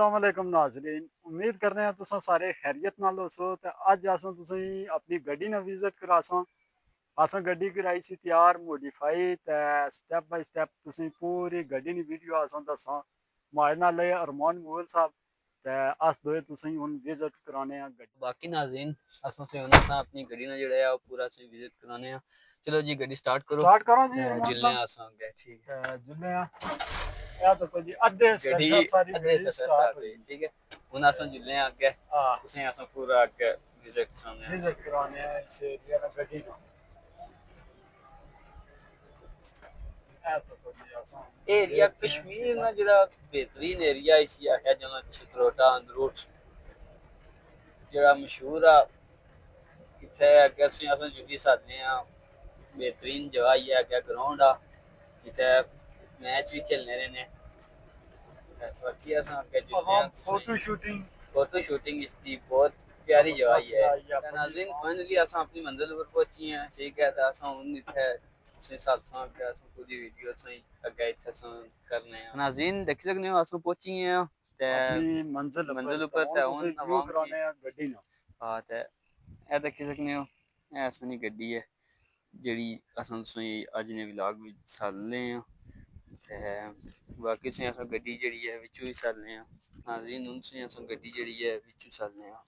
अस्सलामुअलैकुम नाज़रीन, उम्मीद करने हैं तुसां सारे खैरियत नाल होसो ते अज्ज असां तुसेंगी अपनी गड्डी ना विजिट करासां। असां गड्डी कराई सी तैयार मोडिफाई ते स्टेप बाय स्टेप तुसेंगी पूरी गड्डी दी वीडियो असां दस्सां। हमारे नाल है अरमान मुगल साहब ते अस दोए तुसेंगी हुन विजिट कराने आं गड्डी। बाकी नाज़रीन असां से हुन असां अपनी गड्डी ना जेह्ड़ा है पूरा से विजिट कराने आं। चलो जी गड्डी स्टार्ट करो। स्टार्ट करो जी अरमान जुलने साहब। असां अग्गें ठीक है। जुलने आं या तो कोई अद्धे गड्डी सरसा सारी अद्धे गड्डी सफर स्टार्ट स्टार्ट होई। हुई ठीक है। हुन असां जुलने आं अग्गें हां तुसें असां पूरा अग्गें विजिट कराने आं। विजिट कराने आं इस एरिया दा गड्डी दा। ए तो कोई असां एरिया कश्मीर ना जेह्ड़ा बेहतरीन एरिया इसी आखेआ जंदा चित्रोटा अंदरूट जेह्ड़ा मशहूर आ इत्थै अग्गें असां जुल्ली सकने आं। बेहतरीन जगह ही है अग्गें ग्राउंड आ जित्थै मैच भी खेलने रहने। बाकी असां अग्गें जुलने आं फोटो शूटिंग इसदी बहुत प्यारी जगह ही है। ते नाज़रीन फाइनली असां अपनी मंजिल पर पहुंची हैं ठीक है। ते असां हुन इत्थै तुसें साथ अग्गें असां पूरी वीडियो असें अग्गें इत्थै असां करने आं। नाज़रीन दिक्खी सकने हो अस पहुंची गए आं ते अपनी मंजिल उप्पर ते तुसें हुन व्यू अवाम की कराने आं गड्डी ना। हां ते एह् दिक्खी सकने हो एह् असां दी गड्डी है जेह्ड़ी असां तुसेंगी अज्ज ने व्लॉग विच सद्दने आं ते बाकी तुसें असां गड्डी जेह्ड़ी ऐ बिच्चों ही सद्दने आं। नाज़रीन हुन तुसें असां गड्डी जेह्ड़ी ऐ बिच्चों सद्दने आं।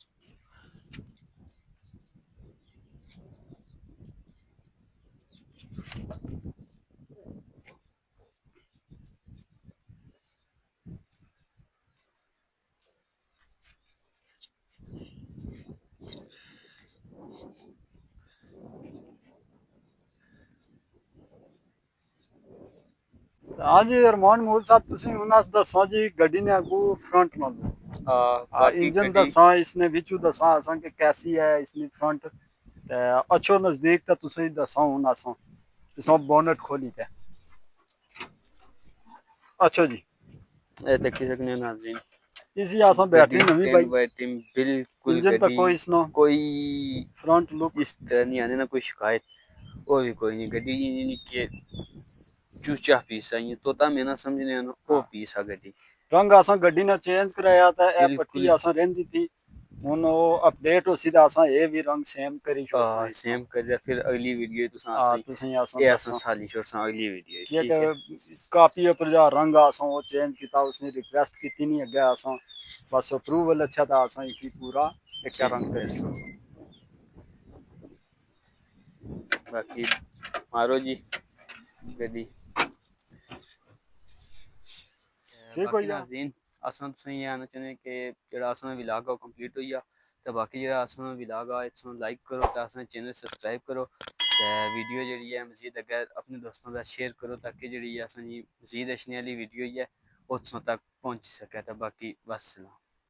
हाँ जी अरमान मूल साहब तुसीं हुन अस दस्सो जी गड्डी ने अग्गू फ्रंट नालों बाकी इंजन गड्डी दस्सां इसने विचू दस्सां असां कि कैसी है इसकी फ्रंट ते अच्छो नजदीक ते तुसें दस्सां हुन असां जिसमें बोनट खोली के अच्छा जी एह् दिक्खी सकने हो नाज़रीन इसी असां बैटरी गड्डी नवी टेन पाई बाई टेन बिल्कुल इंजन तक गड्डी कोई इसनो कोई फ्रंट लुक इस तरह नहीं आने ना कोई शिकायत वो भी कोई नहीं गड्डी नहीं के चूचा पीस है तोता में ना समझने ना वो पीस है गड्डी रंग असां गड्डी ने चेंज कराया था ए पट्टी बिल्कुल असां रहिंदी थी हुन वो अपडेट होसी ते असां ए भी रंग सेम करी छोड़सां इसका सेम कर दिया फिर अगली वीडियो तुसें असां ये दस्सां साली छोड़सा अगली वीडियो कि ठीक है। कापी पर जा रंग असां वो चेंज किया उसने रिक्वेस्ट की नहीं अग्गे असां बस अप्रूवल अच्छा था असां इसी पूरा एक चेंज रंग कर करी सा छोड़सां। बाकी मारो जी गड्डी ठीक हो बाकी गया नाज़रीन असां तुसें ये आना चाहने कि जेह्ड़ा असां व्लॉग आ कंप्लीट होई गेआ ते बाकी जेह्ड़ा असां व्लॉग आ इत्थुं लाइक करो ते असां चैनल सब्सक्राइब करो ते वीडियो जेह्ड़ी ऐ मज़ीद अग्गें अपने दोस्तें दा शेयर करो ताकि जेह्ड़ी असेंगी मज़ीद अच्छी आह्ली वीडियो ऐ ओह् तुसां तक पहुंची सकै ते बाकी बस।